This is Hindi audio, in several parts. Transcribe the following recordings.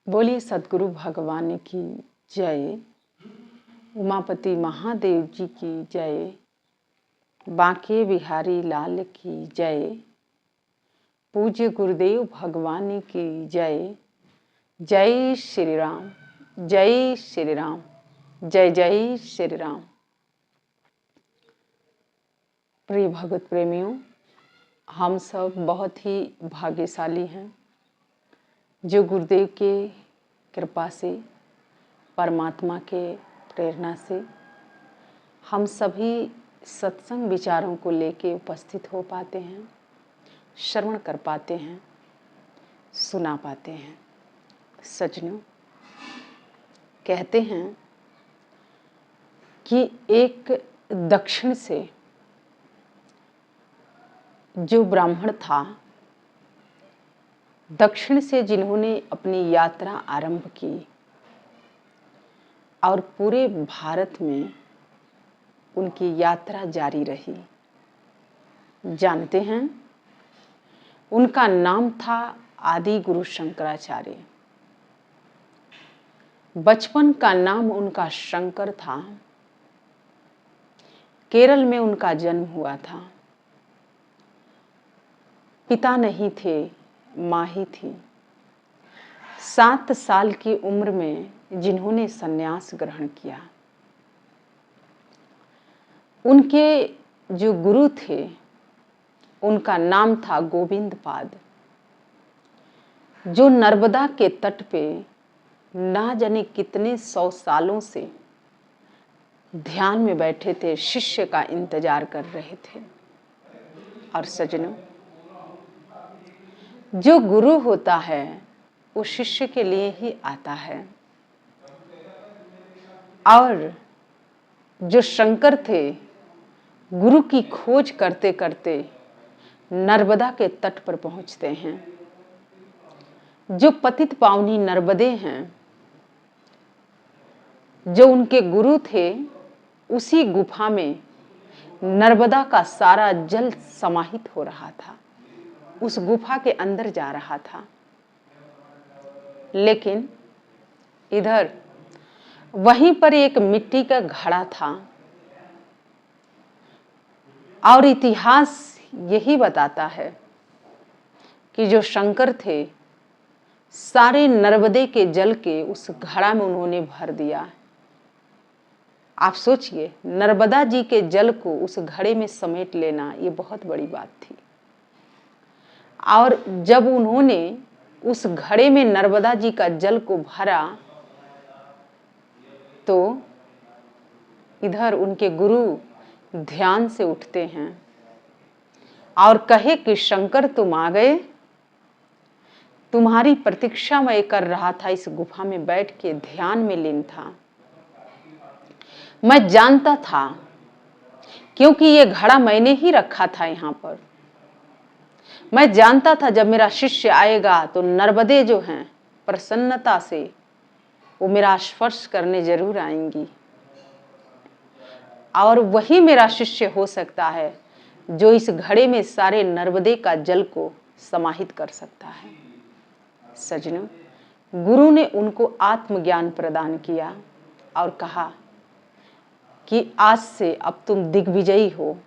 बोलिए सद्गुरु भगवान की जय, उमापति महादेव जी की जय, बांके बिहारी लाल की जय, पूज्य गुरुदेव भगवान की जय। जय श्री राम, जय श्री राम, जय जय श्री राम। प्रिय भगवत प्रेमियों, हम सब बहुत ही भाग्यशाली हैं जो गुरुदेव के कृपा से, परमात्मा के प्रेरणा से हम सभी सत्संग विचारों को लेके उपस्थित हो पाते हैं, श्रवण कर पाते हैं, सुना पाते हैं। सज्जनों, कहते हैं कि एक दक्षिण से जो ब्राह्मण था, दक्षिण से जिन्होंने अपनी यात्रा आरंभ की और पूरे भारत में उनकी यात्रा जारी रही। जानते हैं, उनका नाम था आदि गुरु शंकराचार्य। बचपन का नाम उनका शंकर था। केरल में उनका जन्म हुआ था। पिता नहीं थे, माँ ही थी। 7 साल की उम्र में जिन्होंने संन्यास ग्रहण किया, उनके जो गुरु थे उनका नाम था गोविंद पाद, जो नर्मदा के तट पे ना जाने कितने 100 सालों से ध्यान में बैठे थे, शिष्य का इंतजार कर रहे थे। और सज्जनों, जो गुरु होता है वो शिष्य के लिए ही आता है। और जो शंकर थे, गुरु की खोज करते करते नर्मदा के तट पर पहुंचते हैं। जो पतित पावनी नर्मदे हैं, जो उनके गुरु थे, उसी गुफा में नर्मदा का सारा जल समाहित हो रहा था, उस गुफा के अंदर जा रहा था। लेकिन इधर वहीं पर एक मिट्टी का घड़ा था और इतिहास यही बताता है कि जो शंकर थे, सारे नर्मदे के जल के उस घड़ा में उन्होंने भर दिया। आप सोचिए, नर्मदा जी के जल को उस घड़े में समेट लेना ये बहुत बड़ी बात थी। और जब उन्होंने उस घड़े में नर्मदा जी का जल को भरा तो इधर उनके गुरु ध्यान से उठते हैं और कहे कि शंकर तुम आ गए, तुम्हारी प्रतीक्षा मैं कर रहा था, इस गुफा में बैठ के ध्यान में लीन था। मैं जानता था क्योंकि ये घड़ा मैंने ही रखा था यहाँ पर। मैं जानता था जब मेरा शिष्य आएगा तो नर्मदे जो हैं प्रसन्नता से वो मेरा स्पर्श करने जरूर आएंगी, और वही मेरा शिष्य हो सकता है जो इस घड़े में सारे नर्मदे का जल को समाहित कर सकता है। सज्जनों, गुरु ने उनको आत्मज्ञान प्रदान किया और कहा कि आज से अब तुम दिग्विजयी हो,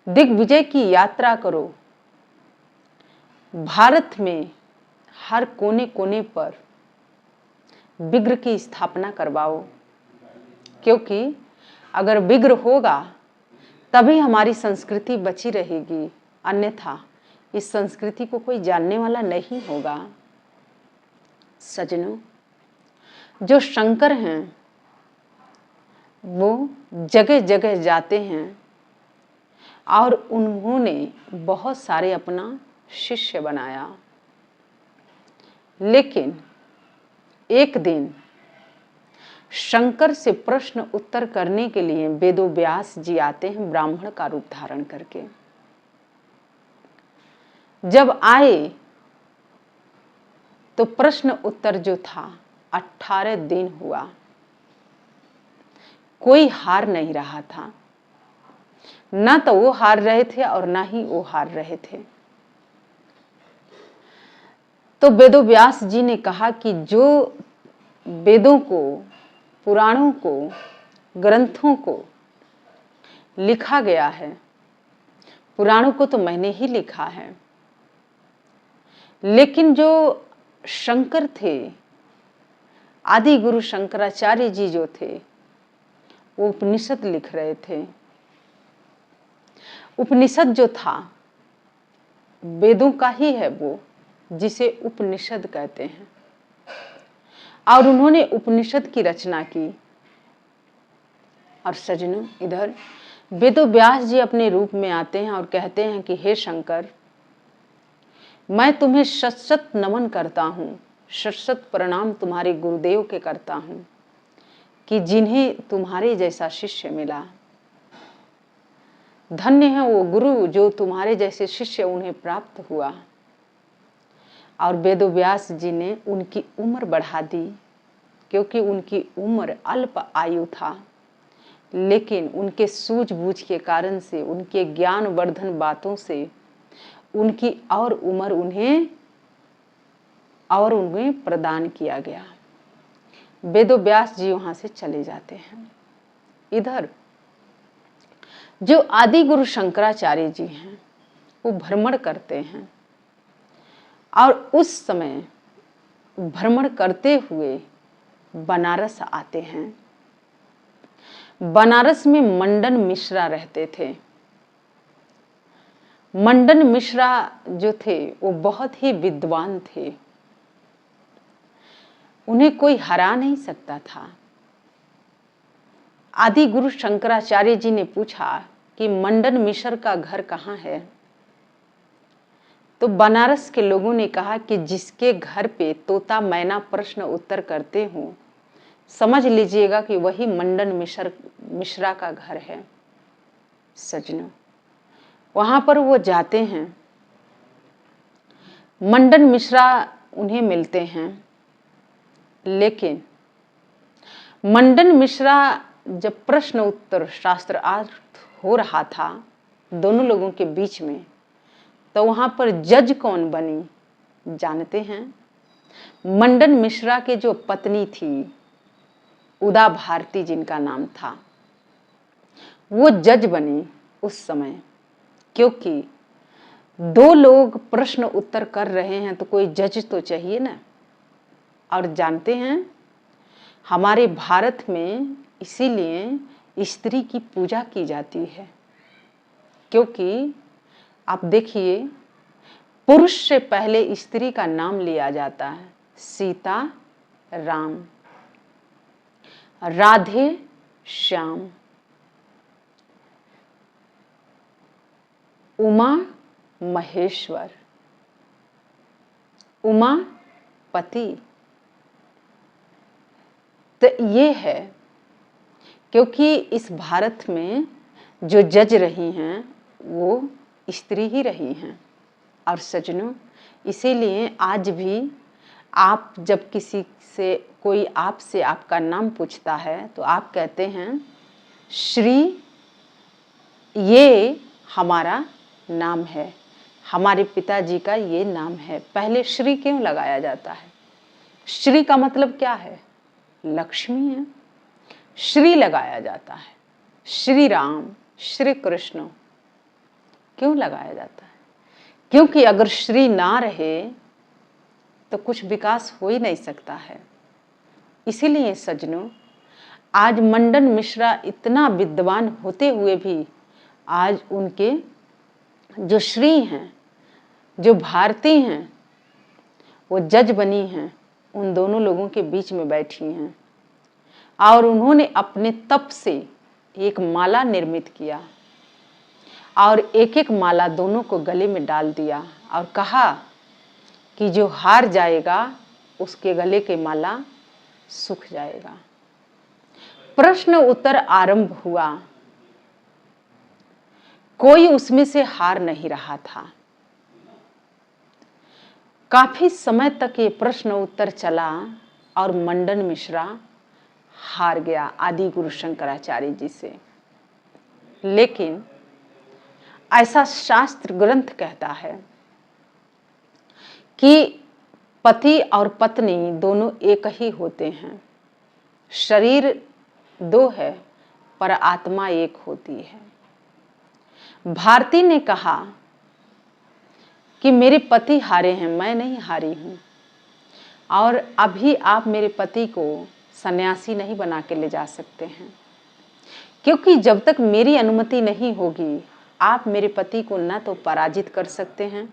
दिग्विजय की यात्रा करो, भारत में हर कोने कोने पर विग्रह की स्थापना करवाओ, क्योंकि अगर विग्रह होगा तभी हमारी संस्कृति बची रहेगी, अन्यथा इस संस्कृति को कोई जानने वाला नहीं होगा। सज्जनों, जो शंकर हैं वो जगह जगह जाते हैं और उन्होंने बहुत सारे अपना शिष्य बनाया। लेकिन एक दिन शंकर से प्रश्न उत्तर करने के लिए वेदो व्यास जी आते हैं, ब्राह्मण का रूप धारण करके। जब आए तो प्रश्न उत्तर जो था 18 दिन हुआ, कोई हार नहीं रहा था। ना तो वो हार रहे थे और ना ही वो हार रहे थे। तो वेदव्यास जी ने कहा कि जो वेदों को, पुराणों को, ग्रंथों को लिखा गया है, पुराणों को तो मैंने ही लिखा है, लेकिन जो शंकर थे, आदि गुरु शंकराचार्य जी जो थे, वो उपनिषद लिख रहे थे। उपनिषद जो था वेदों का ही है, वो जिसे उपनिषद कहते हैं। और उन्होंने उपनिषद की रचना की। और सज्जनों, इधर वेदव्यास जी अपने रूप में आते हैं और कहते हैं कि हे शंकर, मैं तुम्हें शत शत नमन करता हूँ, शत शत प्रणाम तुम्हारे गुरुदेव के करता हूँ कि जिन्हें तुम्हारे जैसा शिष्य मिला। धन्य है वो गुरु जो तुम्हारे जैसे शिष्य उन्हें प्राप्त हुआ। और वेदव्यास जी ने उनकी उम्र बढ़ा दी, क्योंकि उनकी उम्र अल्प आयु था, लेकिन उनके सूझबूझ के कारण से, उनके ज्ञानवर्धन बातों से उनकी और उम्र उन्हें प्रदान किया गया। वेदव्यास जी वहां से चले जाते हैं। इधर जो आदि गुरु शंकराचार्य जी हैं, वो भ्रमण करते हैं और उस समय भ्रमण करते हुए बनारस आते हैं। बनारस में मंडन मिश्रा रहते थे। मंडन मिश्रा जो थे वो बहुत ही विद्वान थे, उन्हें कोई हरा नहीं सकता था। आदि गुरु शंकराचार्य जी ने पूछा कि मंडन मिश्र का घर कहाँ है? तो बनारस के लोगों ने कहा कि जिसके घर पे तोता मैना प्रश्न उत्तर करते हो, समझ लीजिएगा कि वही मंडन मिश्रा का घर है। सज्जनों, वहां पर वो जाते हैं, मंडन मिश्रा उन्हें मिलते हैं, लेकिन मंडन मिश्रा जब प्रश्न उत्तर शास्त्रार्थ हो रहा था दोनों लोगों के बीच में, तो वहां पर जज कौन बनी जानते हैं? मंडन मिश्रा के जो पत्नी थी, उदा भारती जिनका नाम था, वो जज बनी उस समय। क्योंकि दो लोग प्रश्न उत्तर कर रहे हैं तो कोई जज तो चाहिए ना। और जानते हैं, हमारे भारत में इसीलिए स्त्री की पूजा की जाती है, क्योंकि आप देखिए, पुरुष से पहले स्त्री का नाम लिया जाता है। सीता, राम, राधे, श्याम, उमा, महेश्वर, उमा पति। तो ये है, क्योंकि इस भारत में जो जज रही हैं वो स्त्री ही रही हैं। और सज्जनों, इसीलिए आज भी आप जब किसी से, कोई आपसे आपका नाम पूछता है तो आप कहते हैं श्री, ये हमारा नाम है, हमारे पिताजी का ये नाम है। पहले श्री क्यों लगाया जाता है? श्री का मतलब क्या है? लक्ष्मी है, श्री लगाया जाता है। श्री राम, श्री कृष्ण क्यों लगाया जाता है? क्योंकि अगर श्री ना रहे तो कुछ विकास हो ही नहीं सकता है। इसीलिए सज्जनों, आज मंडन मिश्रा इतना विद्वान होते हुए भी आज उनके जो श्री हैं, जो भारती हैं, वो जज बनी हैं, उन दोनों लोगों के बीच में बैठी हैं। और उन्होंने अपने तप से एक माला निर्मित किया और एक एक माला दोनों को गले में डाल दिया और कहा कि जो हार जाएगा उसके गले के माला सूख जाएगा। प्रश्न उत्तर आरंभ हुआ, कोई उसमें से हार नहीं रहा था। काफी समय तक ये प्रश्न उत्तर चला और मंडन मिश्रा हार गया आदि गुरु शंकराचार्य जी से। लेकिन ऐसा शास्त्र ग्रंथ कहता है कि पति और पत्नी दोनों एक ही होते हैं। शरीर दो है पर आत्मा एक होती है। भारती ने कहा कि मेरे पति हारे हैं, मैं नहीं हारी हूं, और अभी आप मेरे पति को सन्यासी नहीं बना के ले जा सकते हैं, क्योंकि जब तक मेरी अनुमति नहीं होगी आप मेरे पति को न तो पराजित कर सकते हैं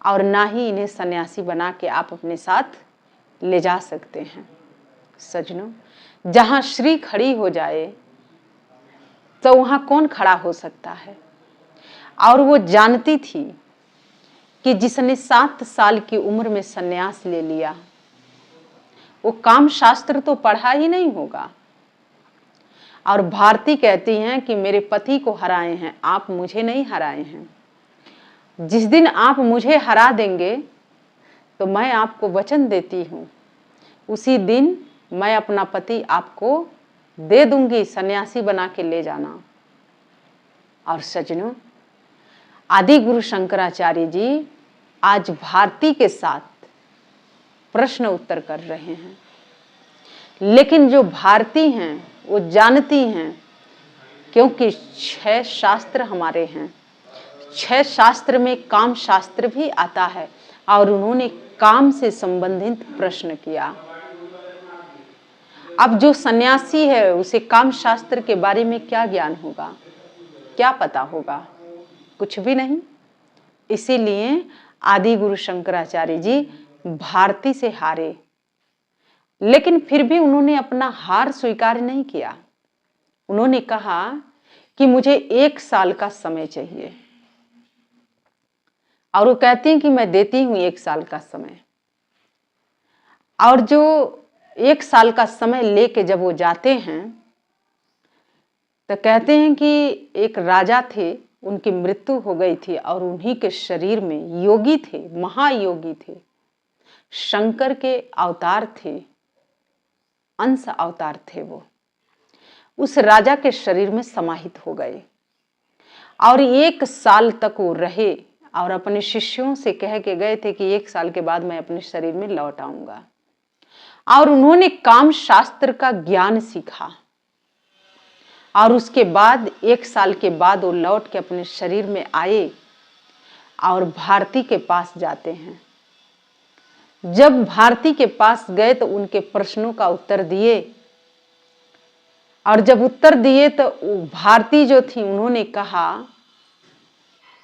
और ना ही इन्हें सन्यासी बना के आप अपने साथ ले जा सकते हैं। सज्जनों, जहां श्री खड़ी हो जाए तो वहां कौन खड़ा हो सकता है। और वो जानती थी कि जिसने 7 साल की उम्र में सन्यास ले लिया वो काम शास्त्र तो पढ़ा ही नहीं होगा। और भारती कहती हैं कि मेरे पति को हराए हैं, आप मुझे नहीं हराए हैं। जिस दिन आप मुझे हरा देंगे तो मैं आपको वचन देती हूँ उसी दिन मैं अपना पति आपको दे दूंगी, सन्यासी बना के ले जाना। और सज्जनों, आदि गुरु शंकराचार्य जी आज भारती के साथ प्रश्न उत्तर कर रहे हैं, लेकिन जो भारती हैं वो जानती हैं, क्योंकि 6 शास्त्र हमारे हैं, 6 शास्त्र में काम शास्त्र भी आता है, और उन्होंने काम से संबंधित प्रश्न किया। अब जो सन्यासी है उसे काम शास्त्र के बारे में क्या ज्ञान होगा, क्या पता होगा, कुछ भी नहीं। इसीलिए आदि गुरु शंकराचार्य जी भारती से हारे, लेकिन फिर भी उन्होंने अपना हार स्वीकार नहीं किया। उन्होंने कहा कि मुझे 1 साल का समय चाहिए, और वो कहती हैं कि मैं देती हूं 1 साल का समय। और जो 1 साल का समय लेके जब वो जाते हैं तो कहते हैं कि एक राजा थे, उनकी मृत्यु हो गई थी, और उन्हीं के शरीर में योगी थे, महायोगी थे, शंकर के अवतार थे, अंश अवतार थे। वो उस राजा के शरीर में समाहित हो गए और 1 साल तक वो रहे, और अपने शिष्यों से कह के गए थे कि 1 साल के बाद मैं अपने शरीर में लौट आऊंगा। और उन्होंने काम शास्त्र का ज्ञान सीखा, और उसके बाद 1 साल के बाद वो लौट के अपने शरीर में आए और भारती के पास जाते हैं। जब भारती के पास गए तो उनके प्रश्नों का उत्तर दिए, और जब उत्तर दिए तो भारती जो थी उन्होंने कहा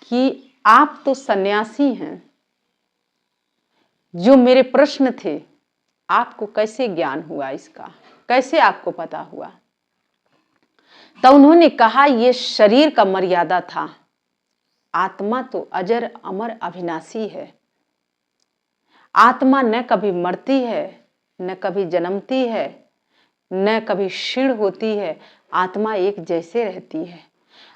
कि आप तो सन्यासी हैं, जो मेरे प्रश्न थे आपको कैसे ज्ञान हुआ, इसका कैसे आपको पता हुआ। तो उन्होंने कहा ये शरीर का मर्यादा था, आत्मा तो अजर अमर अविनाशी है। आत्मा न कभी मरती है, न कभी जन्मती है, न कभी क्षीण होती है, आत्मा एक जैसे रहती है।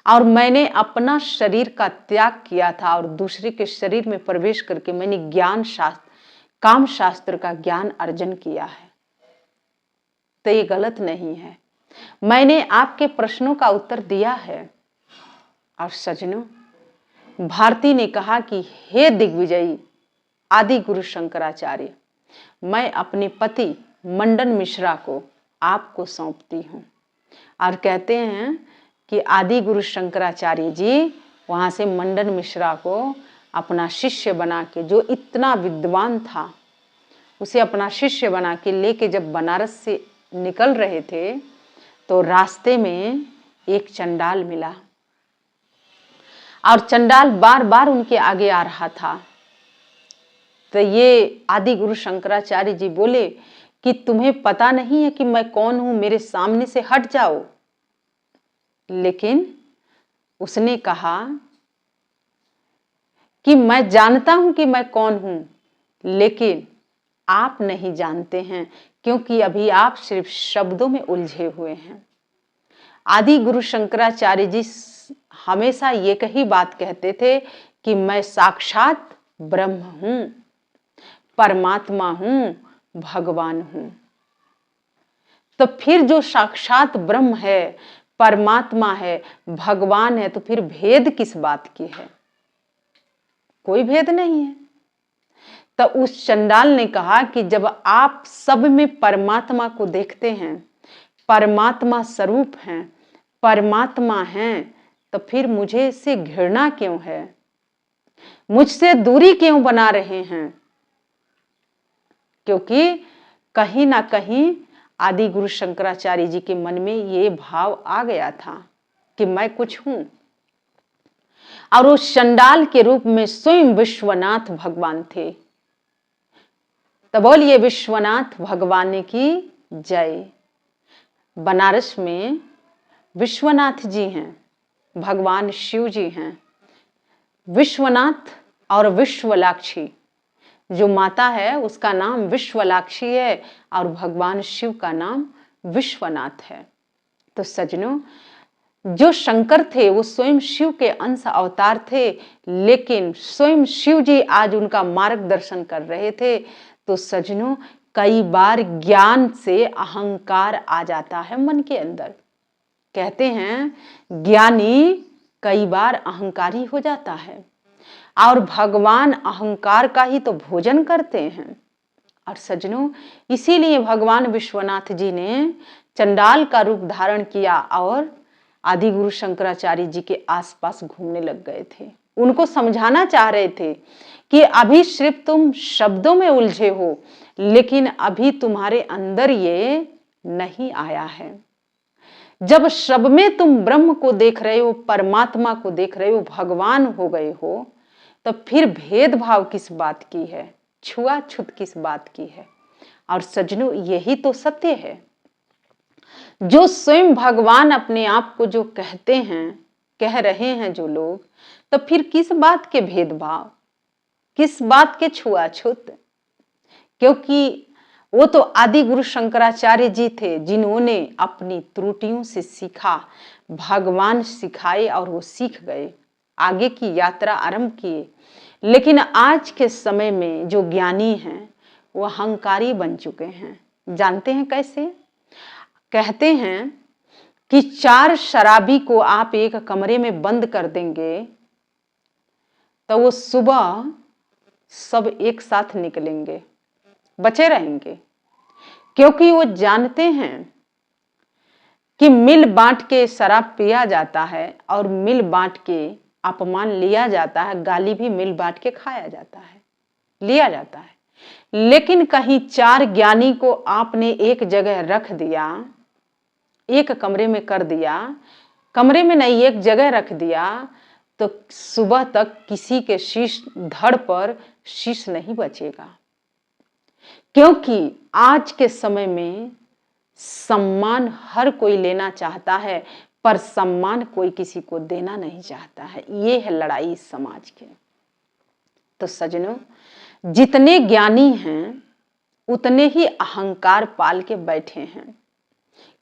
और मैंने अपना शरीर का त्याग किया था और दूसरे के शरीर में प्रवेश करके मैंने ज्ञान शास्त्र, काम शास्त्र का ज्ञान अर्जन किया है, तो ये गलत नहीं है। मैंने आपके प्रश्नों का उत्तर दिया है। और सज्जनों, भारती ने कहा कि हे दिग्विजयी आदि गुरु शंकराचार्य, मैं अपने पति मंडन मिश्रा को आपको सौंपती हूँ। और कहते हैं कि आदि गुरु शंकराचार्य जी वहाँ से मंडन मिश्रा को अपना शिष्य बना के, जो इतना विद्वान था उसे अपना शिष्य बना के लेके जब बनारस से निकल रहे थे तो रास्ते में एक चंडाल मिला, और चंडाल बार बार उनके आगे आ रहा था। तो ये आदि गुरु शंकराचार्य जी बोले कि तुम्हें पता नहीं है कि मैं कौन हूं, मेरे सामने से हट जाओ। लेकिन उसने कहा कि मैं जानता हूं कि मैं कौन हूं, लेकिन आप नहीं जानते हैं, क्योंकि अभी आप सिर्फ शब्दों में उलझे हुए हैं। आदि गुरु शंकराचार्य जी हमेशा ये कही बात कहते थे कि मैं साक्षात ब्रह्म हूं, परमात्मा हूं, भगवान हूं। तो फिर जो साक्षात ब्रह्म है, परमात्मा है, भगवान है, तो फिर भेद किस बात की है? कोई भेद नहीं है। तो उस चंडाल ने कहा कि जब आप सब में परमात्मा को देखते हैं, परमात्मा स्वरूप हैं, परमात्मा हैं, तो फिर मुझे इससे घृणा क्यों है, मुझसे दूरी क्यों बना रहे हैं? क्योंकि कहीं ना कहीं आदि गुरु शंकराचार्य जी के मन में ये भाव आ गया था कि मैं कुछ हूं, और उस चंडाल के रूप में स्वयं विश्वनाथ भगवान थे। तो बोलिए विश्वनाथ भगवान की जय। बनारस में विश्वनाथ जी हैं, भगवान शिव जी हैं। विश्वनाथ और विश्वलाक्षी जो माता है उसका नाम विश्वलाक्षी है और भगवान शिव का नाम विश्वनाथ है। तो सज्जनों, जो शंकर थे वो स्वयं शिव के अंश अवतार थे, लेकिन स्वयं शिव जी आज उनका मार्गदर्शन कर रहे थे। तो सज्जनों, कई बार ज्ञान से अहंकार आ जाता है मन के अंदर। कहते हैं ज्ञानी कई बार अहंकारी हो जाता है, और भगवान अहंकार का ही तो भोजन करते हैं। और सज्जनों, इसीलिए भगवान विश्वनाथ जी ने चंडाल का रूप धारण किया और आदि गुरु शंकराचार्य जी के आसपास घूमने लग गए थे। उनको समझाना चाह रहे थे कि अभी सिर्फ तुम शब्दों में उलझे हो, लेकिन अभी तुम्हारे अंदर ये नहीं आया है। जब सब में तुम ब्रह्म को देख रहे हो, परमात्मा को देख रहे हो, भगवान हो गए हो, तो फिर भेदभाव किस बात की है, छुआछूत किस बात की है? और सज्जनों, यही तो सत्य है। जो स्वयं भगवान अपने आप को जो कहते हैं, कह रहे हैं जो लोग, तो फिर किस बात के भेदभाव, किस बात के छुआछूत? क्योंकि वो तो आदि गुरु शंकराचार्य जी थे जिन्होंने अपनी त्रुटियों से सीखा, भगवान सिखाए और वो सीख गए, आगे की यात्रा आरंभ किए। लेकिन आज के समय में जो ज्ञानी हैं वो अहंकारी बन चुके हैं। जानते हैं कैसे? कहते हैं कि 4 शराबी को आप एक कमरे में बंद कर देंगे तो वो सुबह सब एक साथ निकलेंगे, बचे रहेंगे, क्योंकि वो जानते हैं कि मिल बांट के शराब पिया जाता है और मिल बांट के अपमान लिया जाता है, गाली भी मिल बांट के खाया जाता है, लिया जाता है। लेकिन कहीं 4 ज्ञानी को आपने एक जगह रख दिया, एक कमरे में कर दिया, कमरे में नहीं एक जगह रख दिया, तो सुबह तक किसी के शीश धड़ पर शीश नहीं बचेगा। क्योंकि आज के समय में सम्मान हर कोई लेना चाहता है, पर सम्मान कोई किसी को देना नहीं चाहता है। ये है लड़ाई इस समाज के। तो सज्जनों, जितने ज्ञानी हैं उतने ही अहंकार पाल के बैठे हैं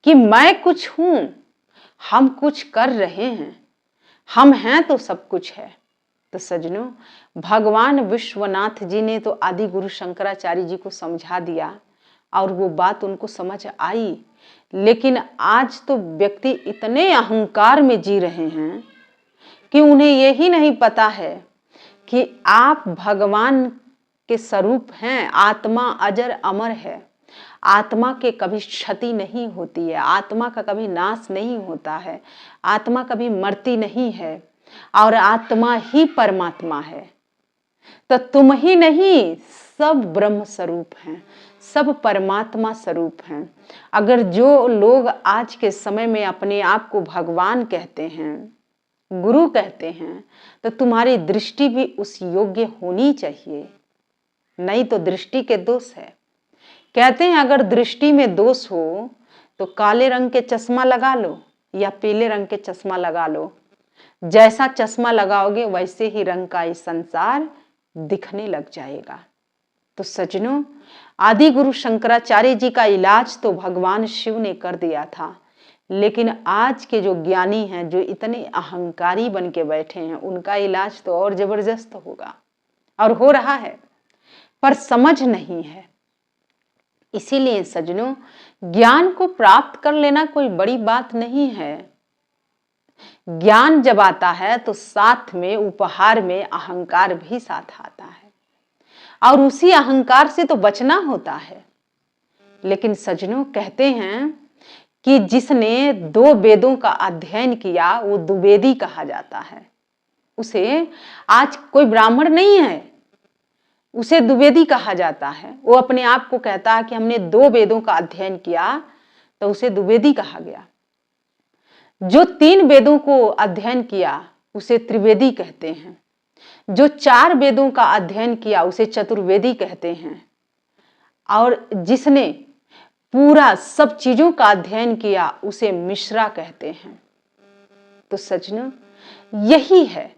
कि मैं कुछ हूं, हम कुछ कर रहे हैं, हम हैं तो सब कुछ है। तो सज्जनों, भगवान विश्वनाथ जी ने तो आदि गुरु शंकराचार्य जी को समझा दिया और वो बात उनको समझ आई। लेकिन आज तो व्यक्ति इतने अहंकार में जी रहे हैं कि उन्हें यही नहीं पता है कि आप भगवान के स्वरूप हैं। आत्मा अजर अमर है, आत्मा के कभी क्षति नहीं होती है, आत्मा का कभी नाश नहीं होता है, आत्मा कभी मरती नहीं है, और आत्मा ही परमात्मा है। तो तुम ही नहीं, सब ब्रह्म स्वरूप हैं, सब परमात्मा स्वरूप हैं। अगर जो लोग आज के समय में अपने आप को भगवान कहते हैं, गुरु कहते हैं, तो तुम्हारी दृष्टि भी उस योग्य होनी चाहिए, नहीं तो दृष्टि के दोष है। कहते हैं अगर दृष्टि में दोष हो तो काले रंग के चश्मा लगा लो या पीले रंग के चश्मा लगा लो, जैसा चश्मा लगाओगे वैसे ही रंग का ये संसार दिखने लग जाएगा। तो सज्जनों, आदि गुरु शंकराचार्य जी का इलाज तो भगवान शिव ने कर दिया था, लेकिन आज के जो ज्ञानी हैं, जो इतने अहंकारी बन के बैठे हैं, उनका इलाज तो और जबरदस्त होगा और हो रहा है, पर समझ नहीं है। इसीलिए सज्जनों, ज्ञान को प्राप्त कर लेना कोई बड़ी बात नहीं है। ज्ञान जब आता है तो साथ में उपहार में अहंकार भी साथ आता है, और उसी अहंकार से तो बचना होता है। लेकिन सज्जनों, कहते हैं कि जिसने 2 वेदों का अध्ययन किया वो द्विवेदी कहा जाता है। उसे आज कोई ब्राह्मण नहीं है, उसे द्विवेदी कहा जाता है। वो अपने आप को कहता है कि हमने 2 वेदों का अध्ययन किया, तो उसे द्विवेदी कहा गया। जो 3 वेदों को अध्ययन किया उसे त्रिवेदी कहते हैं। जो 4 वेदों का अध्ययन किया उसे चतुर्वेदी कहते हैं। और जिसने पूरा सब चीजों का अध्ययन किया उसे मिश्रा कहते हैं। तो सज्जनों, यही है।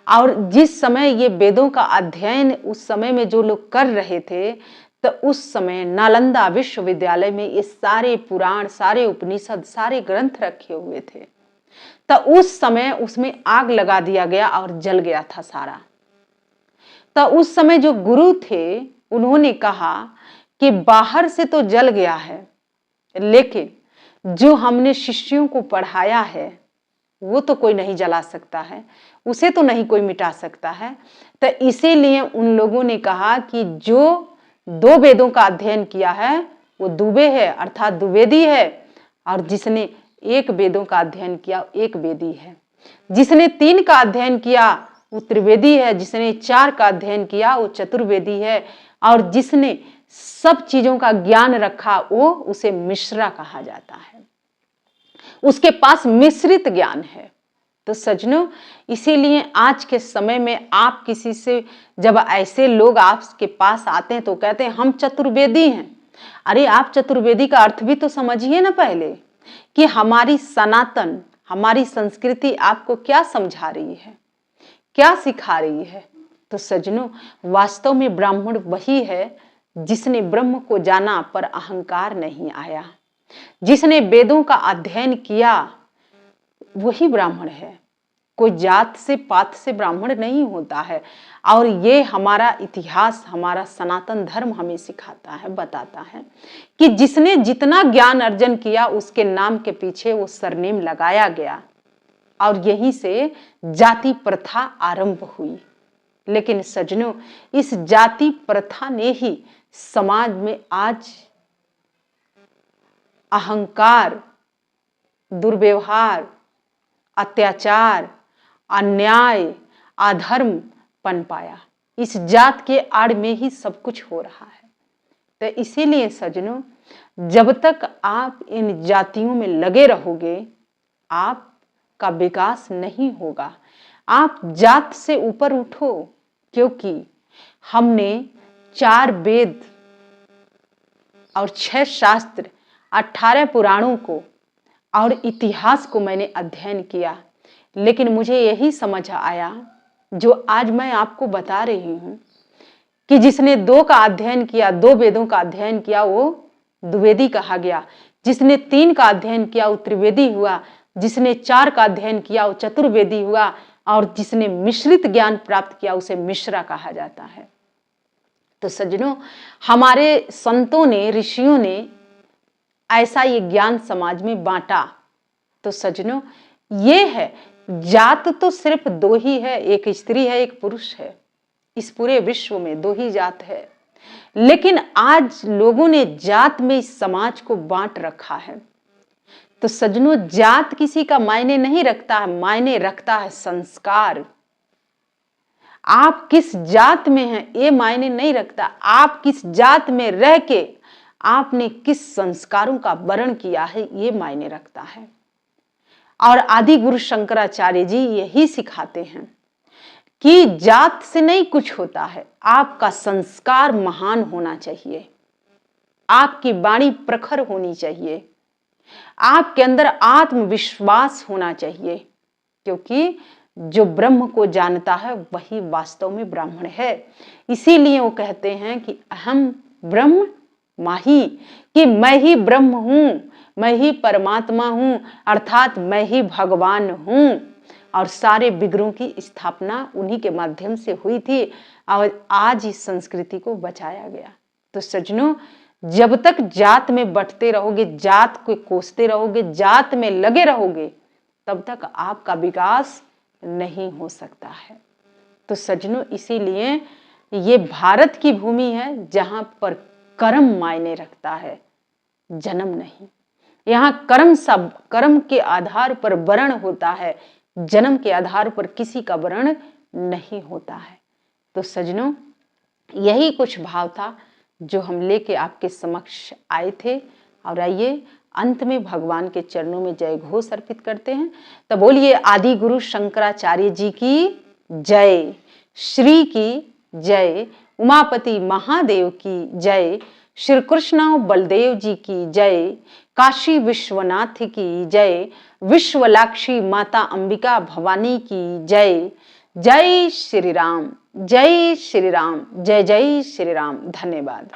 और जिस समय ये वेदों का अध्ययन उस समय में जो लोग कर रहे थे, तो उस समय नालंदा विश्वविद्यालय में ये सारे पुराण, सारे उपनिषद, सारे ग्रंथ रखे हुए थे। तो उस समय उसमें आग लगा दिया गया और जल गया था सारा। तो उस समय जो गुरु थे उन्होंने कहा कि बाहर से तो जल गया है, लेकिन जो हमने शिष्यों को पढ़ाया है वो तो कोई नहीं जला सकता है, उसे तो नहीं कोई मिटा सकता है। तो इसीलिए उन लोगों ने कहा कि जो 2 वेदों का अध्ययन किया है वो दुबे है, अर्थात द्विवेदी है। और जिसने 1 वेदों का अध्ययन किया 1 वेदी है। जिसने 3 का अध्ययन किया वो त्रिवेदी है। जिसने 4 का अध्ययन किया वो चतुर्वेदी है। और जिसने सब चीजों का ज्ञान रखा वो उसे मिश्रा कहा जाता है। उसके पास मिश्रित ज्ञान है। तो सज्जनों, इसीलिए आज के समय में आप किसी से, जब ऐसे लोग आपके पास आते हैं तो कहते हैं हम चतुर्वेदी हैं। अरे आप चतुर्वेदी का अर्थ भी तो समझिए ना पहले, कि हमारी सनातन, हमारी संस्कृति आपको क्या समझा रही है, क्या सिखा रही है। तो सज्जनों, वास्तव में ब्राह्मण वही है जिसने ब्रह्म को जाना पर अहंकार नहीं आया। जिसने वेदों का अध्ययन किया वही ब्राह्मण है। कोई जात से पात से ब्राह्मण नहीं होता है। और ये हमारा इतिहास, हमारा सनातन धर्म हमें सिखाता है, बताता है कि जिसने जितना ज्ञान अर्जन किया उसके नाम के पीछे वो सरनेम लगाया गया और यहीं से जाति प्रथा आरंभ हुई। लेकिन सज्जनों, इस जाति प्रथा ने ही समाज में आज अहंकार, दुर्व्यवहार, अत्याचार, अन्याय, अधर्म पनपाया। इस जात के आड़ में ही सब कुछ हो रहा है। तो इसीलिए सज्जनों, जब तक आप इन जातियों में लगे रहोगे आपका विकास नहीं होगा। आप जात से ऊपर उठो, क्योंकि हमने 4 वेद और 6 शास्त्र, 18 पुराणों को और इतिहास को मैंने अध्ययन किया। लेकिन मुझे यही समझ आया जो आज मैं आपको बता रही हूं कि जिसने 2 का अध्ययन किया, 2 वेदों का अध्ययन किया वो द्विवेदी कहा गया। जिसने 3 का अध्ययन किया वो त्रिवेदी हुआ। जिसने 4 का अध्ययन किया वो चतुर्वेदी हुआ। और जिसने मिश्रित ज्ञान प्राप्त किया उसे मिश्रा कहा जाता है। तो सज्जनों, हमारे संतों ने, ऋषियों ने ऐसा ये ज्ञान समाज में बांटा। तो सज्जनों, ये है, जात तो सिर्फ 2 ही है, एक स्त्री है, एक पुरुष है। इस पूरे विश्व में 2 ही जात है। लेकिन आज लोगों ने जात में इस समाज को बांट रखा है। तो सज्जनों, जात किसी का मायने नहीं रखता है, मायने रखता है संस्कार। आप किस जात में हैं ये मायने नहीं रखता, आप किस जात में रह के आपने किस संस्कारों का वर्ण किया है ये मायने रखता है। और आदि गुरु शंकराचार्य जी यही सिखाते हैं कि जात से नहीं कुछ होता है, आपका संस्कार महान होना चाहिए, आपकी वाणी प्रखर होनी चाहिए, आपके अंदर आत्मविश्वास होना चाहिए। क्योंकि जो ब्रह्म को जानता है वही वास्तव में ब्राह्मण है। इसीलिए वो कहते हैं कि अहम ब्रह्म माही, कि मैं ही ब्रह्म हूं, मैं ही परमात्मा हूं, अर्थात मैं ही भगवान हूं। और सारे विग्रहों की स्थापना उन्हीं के माध्यम से हुई थी और आज इस संस्कृति को बचाया गया। तो सज्जनों, जब तक जात में बंटते रहोगे, जात को कोसते रहोगे, जात में लगे रहोगे, तब तक आपका विकास नहीं हो सकता है। तो सज्जनों, इसीलिए ये भारत की भूमि है जहां पर कर्म मायने रखता है, जन्म नहीं। यहाँ कर्म के आधार पर वर्ण होता है, जन्म के आधार पर किसी का वर्ण नहीं होता है। तो सज्जनों, यही कुछ भाव था जो हम लेके आपके समक्ष आए थे। और आइए अंत में भगवान के चरणों में जय घोष अर्पित करते हैं। तो बोलिए आदि गुरु शंकराचार्य जी की जय, श्री की जय, उमापति महादेव की जय, श्री कृष्ण बलदेव जी की जय, काशी विश्वनाथ की जय, विश्वलाक्षी माता अंबिका भवानी की जय। जय श्री राम, जय श्री राम, जय जय श्री राम। धन्यवाद।